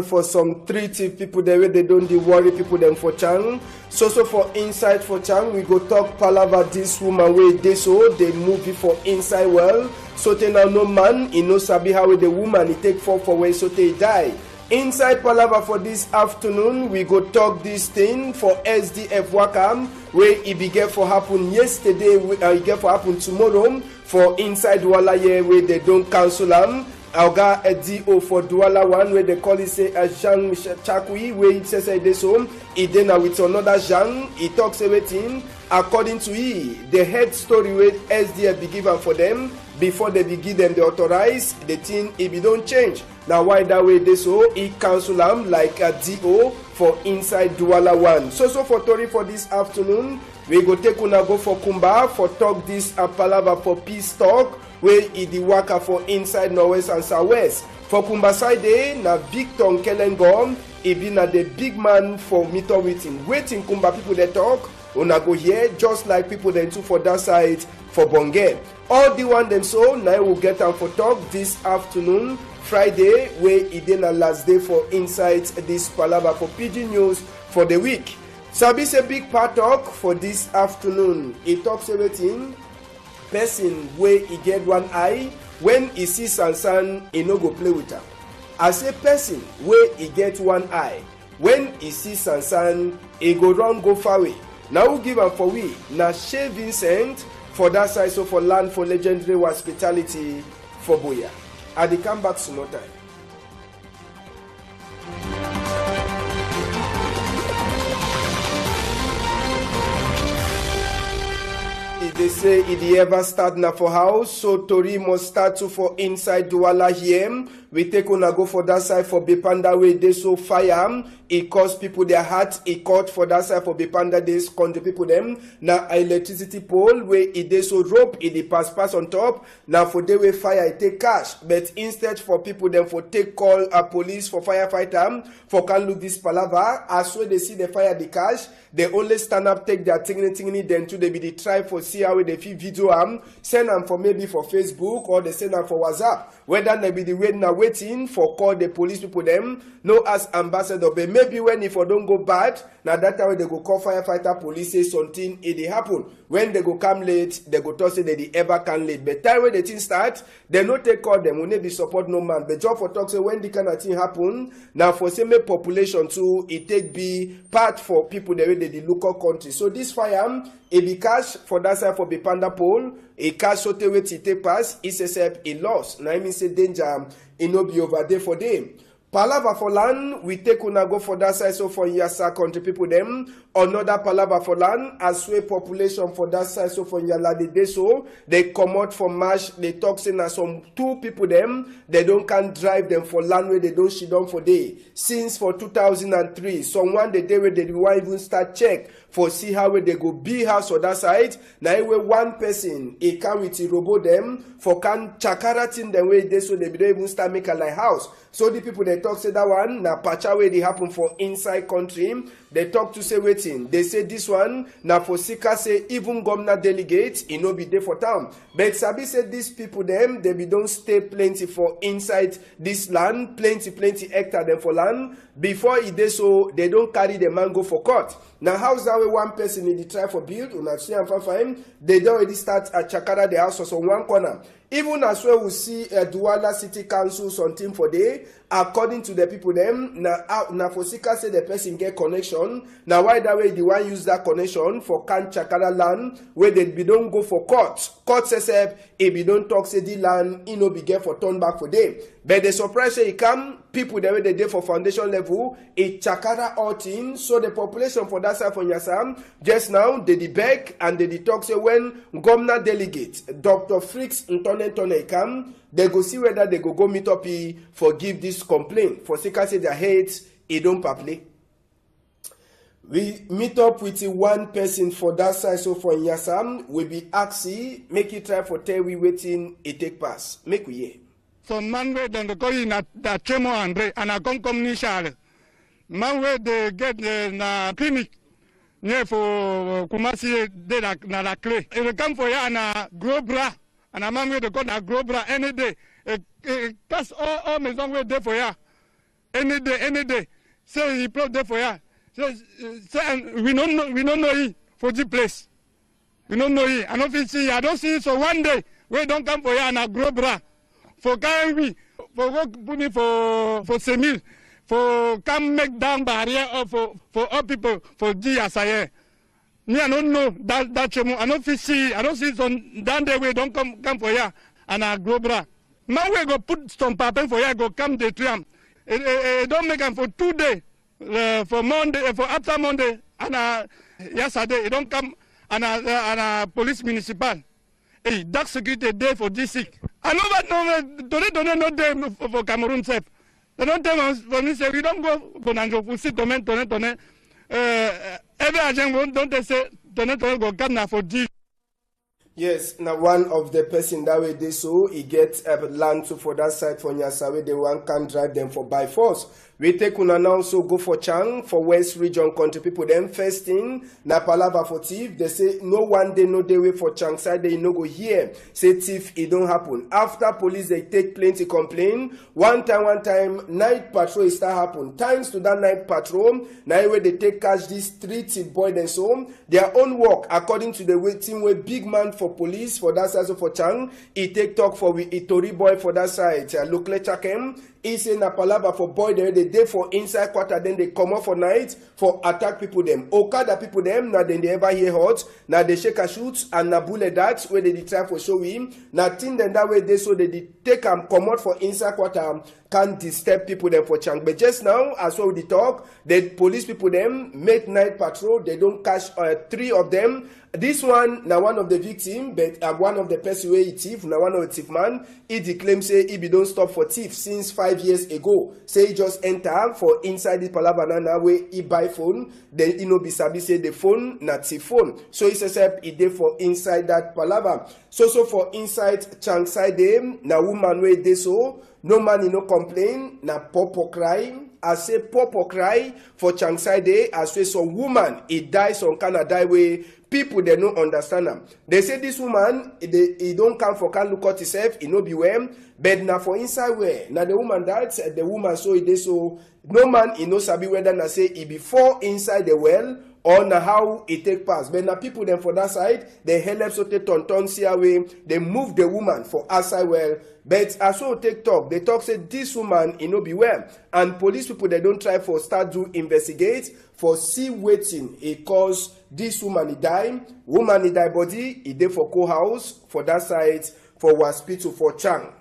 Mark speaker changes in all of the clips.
Speaker 1: for some treaty people there where they don't worry people them for Chang. So for inside for Chang, we go talk palava this woman way they so they move it for inside well. So they now no man, he no sabi how the woman he take for way so they die. Inside palava for this afternoon, we go talk this thing for SDF Wakam where it began for happen yesterday, it get for happen tomorrow for inside Walaye where they don't cancel them. Alga DO for Douala one where they call it say a Jean Chakui where it says this home. It then with another Jean, he talks everything according to he. The head story where SDF be given for them before they begin them they authorize the thing if it don't change. Now why that way they so he cancel them like a DO for inside Douala one. So for Tori for this afternoon, we go take una go for Kumba for talk this palava for peace talk. Where it the worker for inside Northwest and Southwest. For Kumba side na Victor Kelengom, he be na the big man for meter waiting. Waiting Kumba people they talk, una go here just like people they do for that side for Bonge. All the one them so now we'll get them for talk this afternoon, Friday, where it then a last day for inside this palava for PG News for the week. Sabi say big part talk for this afternoon. He talks everything. Person where he get one eye, when he see Sansan, he no go play with her. As a person where he get one eye, when he see Sansan, he go run go far away. Now we give him for we. Now Shea Vincent for that side, so for land for legendary hospitality for Boya. And they come back some more time. They say if they ever start na for house, so Tori must start to for inside Douala here. We take on a go for that side for Bepanda way they so fire. It cost people their heart. It caught for that side for Bepanda days country people them. Now electricity pole where it they so rope it they pass on top. Now for they way fire it take cash. But instead for people them for take call a police for firefighter for can look this palava. As well they see the fire the cash. They only stand up, take their tingly, then to they be the try for see how they feel video send them for maybe for Facebook or they send them for WhatsApp. Whether they be the way now waiting for call the police people them, no as ambassador, but maybe when if I don't go bad, now that time they go call firefighter, police say something, it happen. When they go come late, they go to say that they ever can late. But time when the thing start, they no take call them, will be support no man. But job for talk say when the kind of thing happen, now for same population too, it take be part for people that the local country. So this fire, it be cash for that side for the panda pole, a cash so te wait it take pass, it's except a loss. Now I mean say danger, it no be over there for them. Palava for land, we take una go for that side, so for Yasa country people them. Another palava for land, as well population for that side, so for Yala de so they come out from marsh, they talk saying that some two people them, they don't can drive them for land where they don't she done for day. Since for 2003, someone the day where they want even start check for see how they go be house or that side. Now where one person he come with a robot them for can chakara thing the way they so they don't even start make a like house. So the people they talk say that one na pacha way they happen for inside country. They talk to say waiting. They say this one na for Sika say even governor delegates it no be there for town. But Sabi said these people them they be don't stay plenty for inside this land, plenty hectare them for land. Before it they so they don't carry the mango for court. Now how's that way one person in the try for build una see and find they don't already start at Chakara the house on one corner. Even as well we see Douala City Council something for day. According to the people them, na for Sika say the person get connection. Now why that way the one use that connection for can Chakara land where they be don't go for court. Court says if you don't talk say the land, it no be get for turn back for them. But the surprise say it come people the way they did for foundation level, it Chakara all thing. So the population for that side for Yasam just now they beg and they talk say when governor delegate Dr. Fricks Ntone come, they go see whether they go meet up for give this complaint. For Sika say their hate, it don't play. We meet up with one person for that side, so for Yasam, we be axi, make it try for tell we waiting, it take pass. Make we hear.
Speaker 2: So man we then go in at Chemo Andre and I come nishale. Man we they get na clinic near for Kumasi de na la clay. It come for ya na Grobra. And a man with the gun a Grobra any day. That's all maison we there for ya. any day. Say he plot there for ya. Say we don't know he for the place. We don't know he. I don't see so one day we don't come for ya and a grow bra. For carry me, for work put me for Semil, for come make down barrier for all people for G as I am. Me, I don't know that chemo. I don't see some down there we don't come for ya and a grow bra. Now we go put some paper for ya go come the tram. Don't make them for 2 days. For Monday, for after Monday, and yesterday, it don't come and police municipal. Hey, that security day for D6. I know that don't day for Cameroon self. They don't tell us for me say we don't go for Nanjo for sit tonen. Every agent don't they say tonen go come for D.
Speaker 1: Yes, now one of the person that way they so he get land to for that side for Nyasawe, they one can drive them for by force. We take una now so go for Chang for West Region country people. Them first thing na palava for thief. They say no one day no day way for Chang side they no go here. Say thief it don't happen. After police they take plenty complaint. One time night patrol is start happen. Thanks to that night patrol, now where they take catch this 3 thief boy and so their own work according to the way team where big man for police for that side so for Chang. He take talk for we Itori boy for that side. Lokle Chakem. He say na palava for boy there they dey for inside quarter then they come out for night for attack people them. Okada people them now then they ever hear hot now they shake a shoot and na bullet that where they try for show him now thing then that way they so they take and come out for inside quarter can't disturb people them for Chang. But just now as well we talk the police people them make night patrol they don't catch 3 of them. This one now one of the victim but one of the person where he thief now one of the thief man he declaims say he be don't stop for thief since 5 years ago. Say he just enter for inside the palabanana where he buy phone then he no be sabi say the phone not thief phone. So he says he dey for inside that palava. So for inside Chang side them na woman where they so no man he no complain na popo cry. I say popo cry for Chang side as say some woman he die some kind of die way. People they don't understand them. They say this woman he don't come for can look at himself, he no be well, but now for inside where now the woman died, the woman so he so no man he no sabi whether na say he before inside the well or na how it take pass. But now people then for that side they help so take ton see away they move the woman for outside well. But as well take talk they talk say this woman he no be well and police people they don't try for start to investigate for see waiting it cause this woman he die body he dey for co-house for that side for hospital for Chang.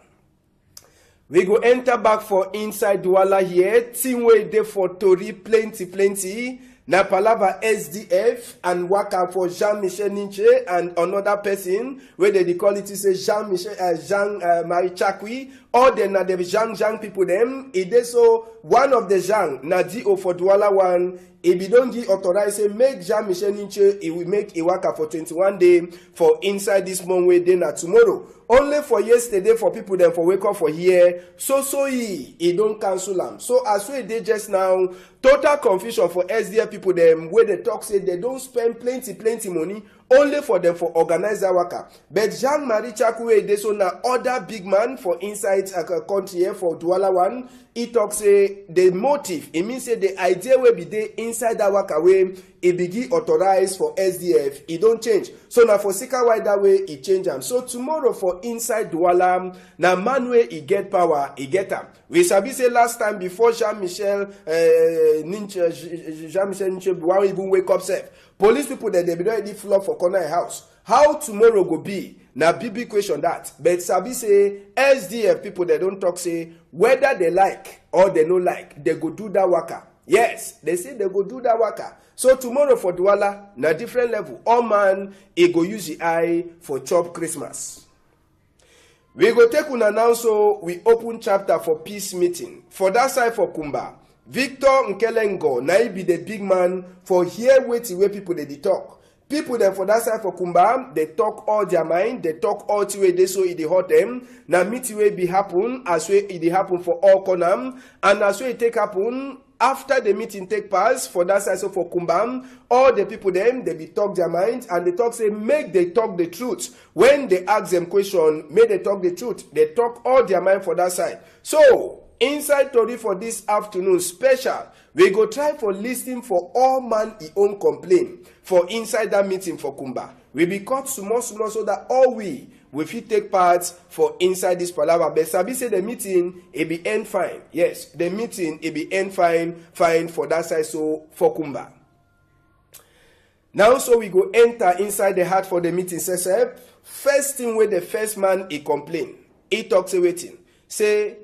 Speaker 1: We go enter back for inside Douala here. Team way dey for Tori plenty. Na palava SDF and waka for Jean-Michel Ninche and another person where they call it say Jean-Marie Chakwi or then na the Jean people them. It is so one of the Jean na DO for Douala one. If you don't give authorize say make Jean-Michel Ninche he will make a waka for 21 days for inside this month way day na tomorrow. Only for yesterday for people then for wake up for here. So he don't cancel them. So as we did just now, total confusion for SDF people them where they talk say they don't spend plenty money only for them for organize that waka. But Jean-Marie Chakwe they so now other big man for inside a country here for Douala one. He talk say the motive. It means say the idea will be there inside that waka way. It begin authorized for SDF. It don't change. So now for Sika why that way it change them. So tomorrow for inside Douala now man way he get power he get them. We sabi say last time before Jean-Michel Ninche one even wake up self. Police people that they be already flop for corner house. How tomorrow go be? Now big question that. But sabi say SDF people they don't talk say whether they like or they no like they go do that waka. Yes, they say they go do that waka. So tomorrow for Douala na different level. All man he go use the eye for chop Christmas. We go take una now so we open chapter for peace meeting. For that side for Kumba. Victor Nkelengo na be the big man for here waiting where people they talk. People then for that side for Kumba, they talk all their mind, they talk all the way they so it hurt them. Now meet way be happen as way it happen for all Konam, and as way it take happen after the meeting take place for that side so for Kumbam, all the people them they be talk their mind and they talk say make they talk the truth. When they ask them question, make they talk the truth. They talk all their mind for that side. So Inside tori for this afternoon special, we go try for listening for all man e own complaint for inside that meeting for Kumba. We be cut small so that all we fit take part for inside this palava. But Sabi say the meeting it be end fine. Yes, the meeting it be end fine for that side, so for Kumba. Now so we go enter inside the heart for the meeting. First thing where the first man he complain, he talks a waiting. Say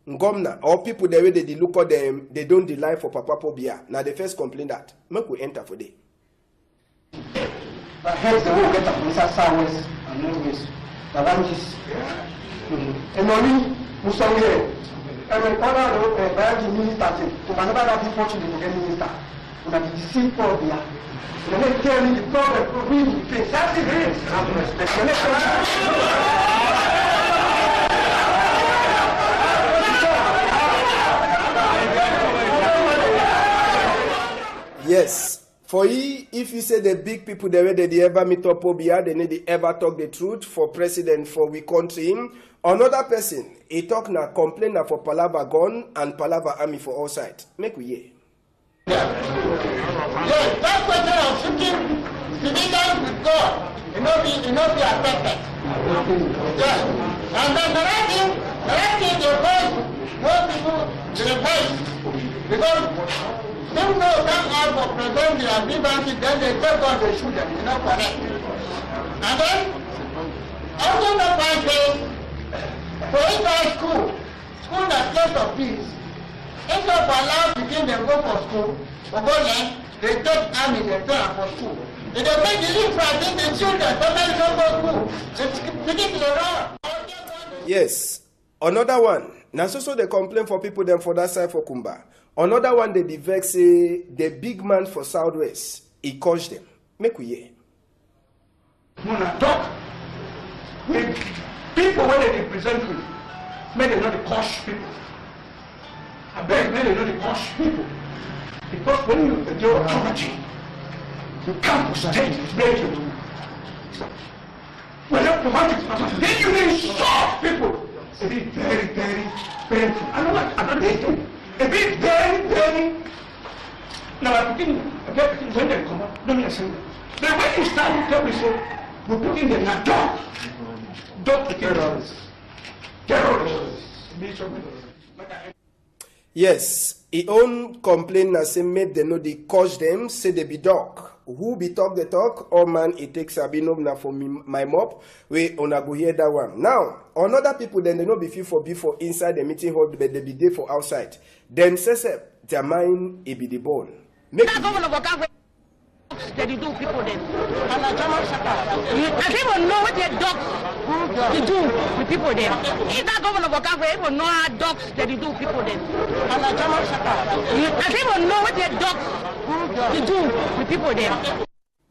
Speaker 1: Ngomna or people the way they look at them, they don't deny for Papa Pobia. Now the first complain that make we enter for day.
Speaker 3: But hence the whole get up inside southwest and northwest. The one is Emily Musawe. And when other Bayaji minister to whenever that is fortunate to get minister, we have to see Pobia. And then tell me the problem we face. That's it.
Speaker 1: Yes, for ye, if you say the big people the way they ever meet up Obia, they need to ever talk the truth for president for we country. Another person, he talk na complain na for Palava gun and Palava army for all sides. Make we hear.
Speaker 4: Yes, that question of shooting civilians with God, it not be affected. Yes, and then the right thing they voice, most people they voice because. Some know that out for present their grievances, then they take on the shoot them, it's not correct. And then, also the point is, for inside school that place of peace, instead of allowing begin them go for school, for go learn, they take army, they turn for school. If they make the infrastructure, the children, somebody don't go school, they begin to run.
Speaker 1: Yes, another one. Now so they complain for people them for that side for Kumba. Another one they vex say the big man for Southwest, he caused them. Make we hear.
Speaker 3: When I talk with people when they present me, may they not crush people. I beg, may they not crush people. Because when you endure authority, you come to state, it's very to do. When you're promoted, then you may shock people. It is very, very painful. I don't hate them. It is very, very. Now I begin when they come up, don't listen. Then when you start, you tell me, so we put in the dog. Dog terrorists.
Speaker 1: Yes, he own complain na say make they know they cause them, say they be dog. Who be talk the talk, or man it takes a binom na for me, my mop, we ona go hear that one. Now, another people then they know be for inside the meeting hall, but they be there for outside. Then says their mind it be the ball. Make
Speaker 5: they do people then. And people know what their dogs to do with people then. If that governor of Okagwe, people know how dogs they do people then. And people know what their dogs to do with people then.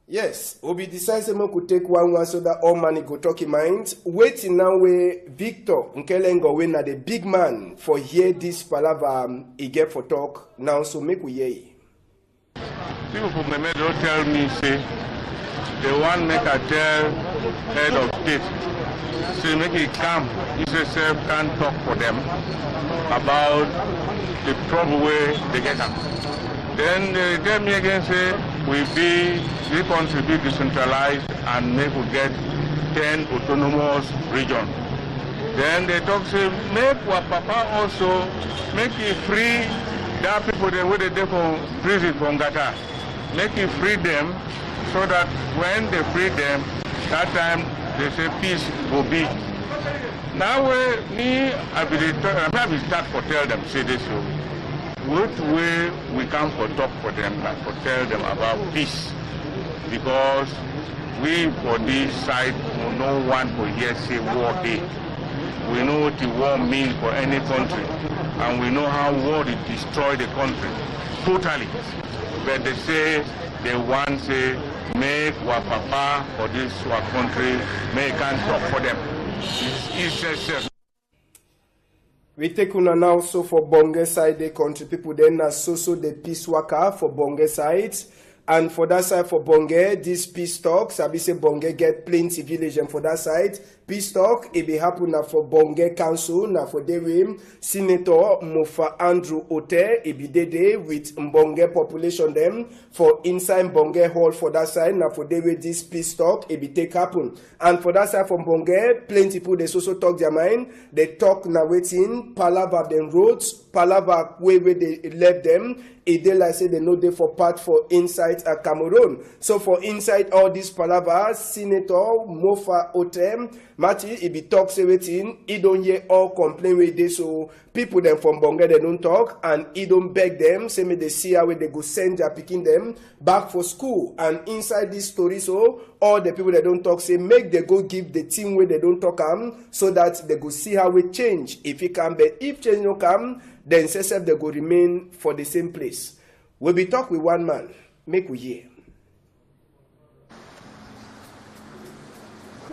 Speaker 1: Yes, Obi decides we could take one so that all money go talk in mind. Waiting now where Victor Nkelengo when the big man for hear this palava he get for talk now, so make we hear it.
Speaker 2: People from the metro tell me, say, they want make a tell head of state, say make it come, USSF can talk for them about the trouble where they get them. Then they tell me again, say, the country be decentralized and make we get 10 autonomous regions. Then they talk, say, make Wapapa also, make it free that people they were there for prison from Gata. Make it free them so that when they free them, that time they say peace will be. Now I will start for tell them, say this, so what way we come for talk for them, like for tell them about peace. Because we for this side, no one for here say war day. We know what the war means for any country, and we know how war it destroy the country totally. But they say they want say make Wapapa for this country, make can talk for them. It's
Speaker 1: we take una now so for Bonge side the country people then as so the peace worker for Bonge side. And for that side for Bonge, this peace talks, I be say Bonge get plenty village and for that side, Peace talk, it be happen na for Bonge Council, na for Dewe, Senator Mofa Andrew Ote, it be Dede with Mbonge population them for inside Bonge Hall for that side, na for Dewe this peace talk, it be take happen. And for that side from Bonge, plenty people they also talk their mind, they talk na waiting, palava them roads, palava where they left them, it they like say they know they for part for inside Cameroon. So for inside all these palava, Senator Mofa Ote, Matty, it be talk say waiting, he don't hear all complain with this, so people them from Bonge they don't talk, and he don't beg them, say me they see how they go send their picking them back for school. And inside this story, so all the people that don't talk say make they go give the team where they don't talk so that they go see how we change. If it can, but if change no come, then say they go remain for the same place. We'll be talk with one man. Make we hear.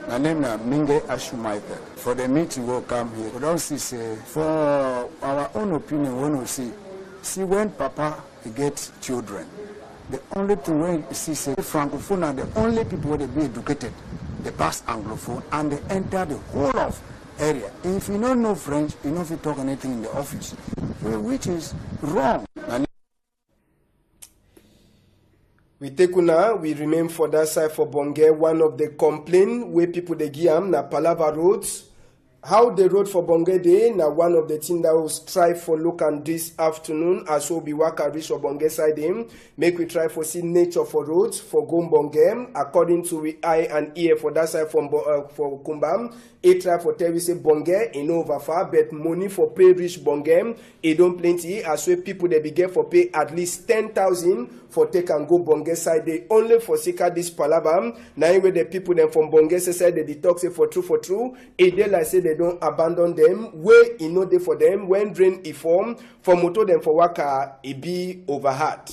Speaker 6: My name is Minge Ashumaika. For the meeting will come here. We don't see for our own opinion when we see when Papa gets children. The only thing when you see Francophone are the only people that be educated. They pass Anglophone and they enter the whole of area. If you don't know French, you don't talk anything in the office, which is wrong.
Speaker 1: We take una, we remain for that side for Bonge. One of the complaint where people they give na Palava roads. How the road for Bonge Day, na one of the things that will strive for look and this afternoon as we be waka reach for Bonge side him. Make we try for see nature for roads for Bonge according to we eye and ear for that side from for Kumbam. It try for tell we say Bonge in over far, but money for pay reach Bonge it don't plenty as we people they be get for pay at least 10,000 for take and go Bonge side they only for sika this palabam. Now where the people them from Bonge side they detox say for true. It they like say they don't abandon them where you know they for them when drain e form for motor them for waka it be overhard.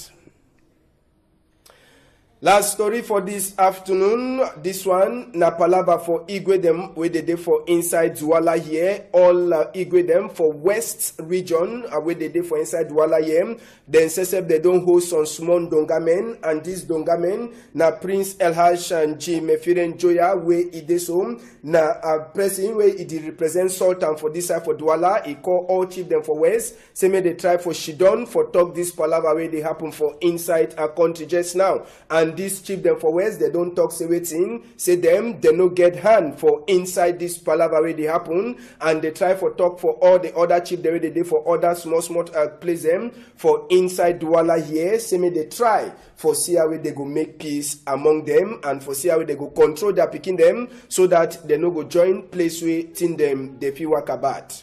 Speaker 1: Last story for this afternoon, this one, na palava for Igwe them, where they for inside Douala here, all Igwe them for West region, where they for inside Douala here. Then Sesep they don't host on small dongamen, and this dongamen, na Prince Elhaj and G. Mefiren Joya, where it is home, na president where it represents Sultan for this side for Douala, he call all chief them for West, say may they try for Shidon for talk this palava where they happen for inside our country just now. And this chief them for West, they don't talk say waiting, say them, they no get hand for inside this palava where they happen, and they try for talk for all the other chief they did for other small place them for inside Douala here, say me they try for see how they go make peace among them and for see how they go control their picking them so that they no go join place where tin them they feel work about.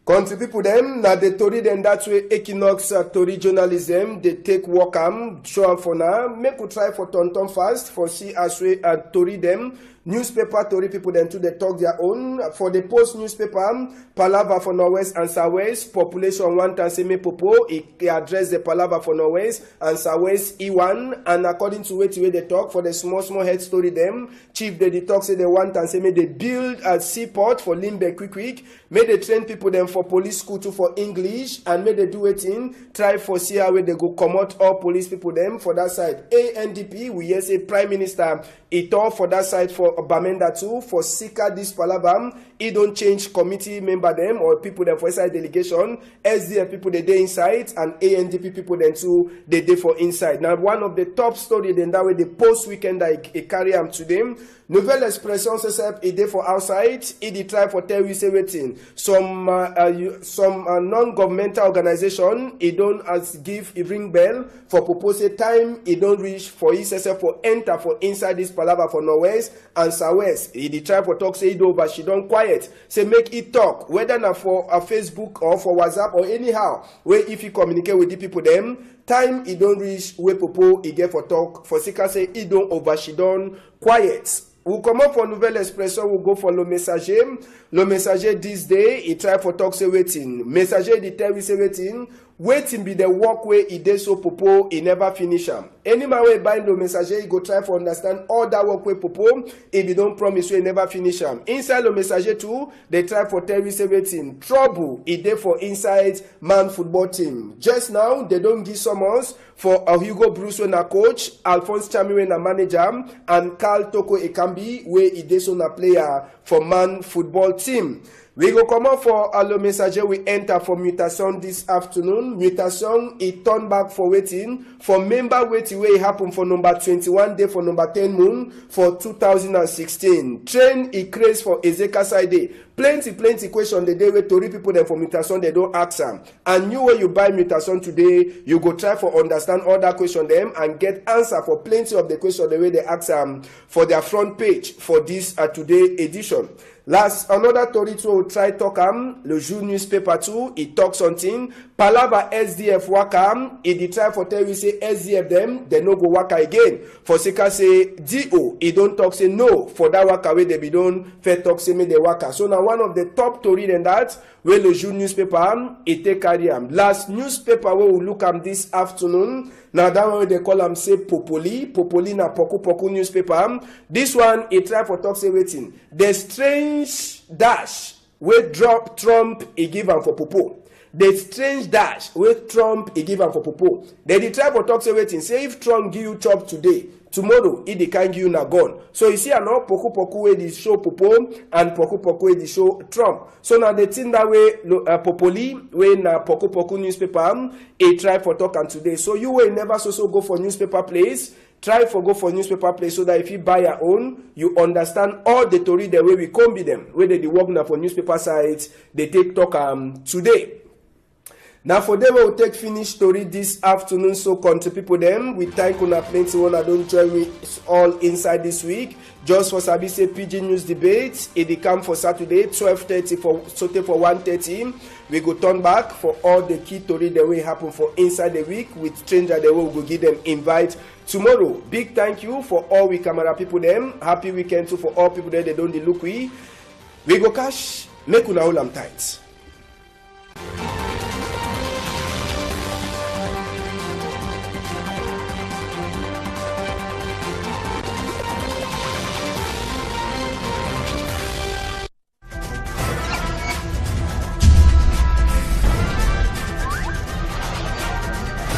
Speaker 1: Country people them, na the Tory then that way Equinox Tory journalism, they take work show for now, make we try for tonton fast, for see as we Tory them, newspaper Tory people then too they talk their own, for the post newspaper, Palava for Norwest and Southwest, population 1,000 popo, he address the Palava for Norwest and Southwest E1, and according to where they talk, for the small head story them, chief they talk say they want and say may they build a seaport for Limbe quick, may they train people them for police school too for English, and may they do it in try for see how they go come out all police people them for that side. ANDP we hear say Prime Minister Ito for that side for Bamenda too for Sika this palabam. He don't change committee member them or people them for inside delegation. SDF people they day inside and ANDP people then too they day for inside. Now one of the top story then that way the post weekend I carry am to them. Nouvelle Expression says a day for outside. He try for tell you say waiting. Some non-governmental organization he don't as give a ring bell for propose time he don't reach for himself for enter for inside this palava for Norwest and Southwest. He try for talk say it over she don't quiet. Say make it talk whether na for a Facebook or for WhatsApp or anyhow where if you communicate with the people them time he don't reach where popo he get for talk for Sika say he don't over she don't quiet. We'll come up for Nouvelle Expression, we'll go for Le Messager. Le Messager this day, he try for talk say waiting. Messager, he tell we say waiting. Waiting be the walkway he did so popo, he never finish him. Any man wey bind the messager, he go try to understand all that work wey Popo, if he don't promise, we never finish am. Inside the messager too, they try for tell you everything. Trouble, e dey for inside man football team. Just now, they don't give summons for Hugo Bruce when a coach, Alphonse Chami when a manager, and Carl Toko Ekambi, where he dey so na player for man football team. We go come out for Allo Messager. We enter for mutation this afternoon. Mutation, it turn back for waiting. For member waiting, where it happened for number 21 day for number 10 moon for 2016. Train it craze for Ezeka side. Plenty question the day where Tori people them for mutation, they don't ask them. And you when you buy mutation today, you go try for understand all that question them and get answer for plenty of the question the way they ask them for their front page for this today edition. Last, another Tori to try talk Le Jour newspaper too, it talk something. Palava SDF waka, it try for tell you say SDF them, they no go waka again. For Seka say DO, it don't talk say no, for that waka way they be done, fair talk say me they waka. So now one of the top Tori than that, where Le Jour newspaper, it take carry Last newspaper where we look this afternoon, now that one they call say Popoli na Poku newspaper. This one, it try for talk say waiting. The strange dash where drop Trump he give am for Popo. The strange dash where Trump he give am for Popo. They try for talk say waiting. Say if Trump give you chop today, tomorrow he can't give you na gone. So you see another Poku where they show Popo and Poku where they show Trump. So now the thing that way Popoli where na Poku newspaper he try for talk and today. So you will never so go for newspaper place. Try for go for newspaper place so that if you buy your own, you understand all the Tori the way we come be them. Whether they work now for newspaper sites, they take talk today. Now for them, we'll take finish story this afternoon. So country people them, we thank una plenty one I don't join with all inside this week. Just for Sabi say PG News Debates, it come for Saturday, 12:30 for Sote for 1:30. We go turn back for all the key story that will happen for inside the week with stranger that will go give them invite tomorrow. Big thank you for all we camera people them. Happy weekend too for all people that they don't look we go cash, make una hold am tight.